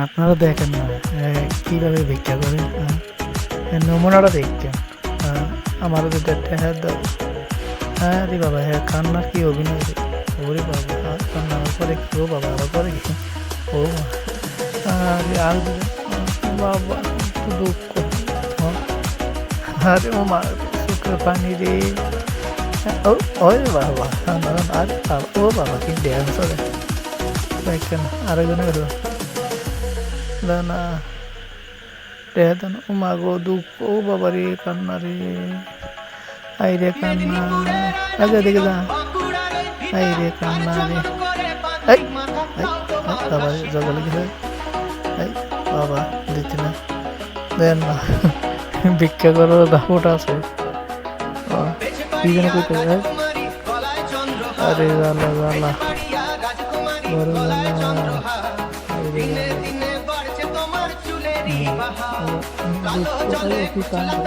আপনারা দেখেন না কিভাবে ভিক্ষা করে, নমুনাটা দেখছেন। আমারও যদি টেহা দাও, হ্যাঁ রে বাবা, হ্যাঁ কান্নার কি অভিনয় রে। ওরে বাবা, আর কান্না পরে কি, ও বাবা আরো পরে কি, ও আরে আর বাবা তো দুঃখ। আরে ও মা, চোখের পানি রে। ও ওরে বাবা, আরে বাবা, ও বাবা কি ড্যান্স করে দেখেন। আরেকজনে গেল না, দেন ও মা গো দুঃখ, ও বাবা রে কান্না রে, আই রে কান্না, আগে দেখে যা, আই রে কান্না রে, এই বাবা জগলে গেছে, এই বাবা দিচ্ছে না, দেন না ভিক্ষা করার দাপট আছে। কি যেন কইতে, আরে জালা জালা, বড় জালা, দুঃখ কি কান্না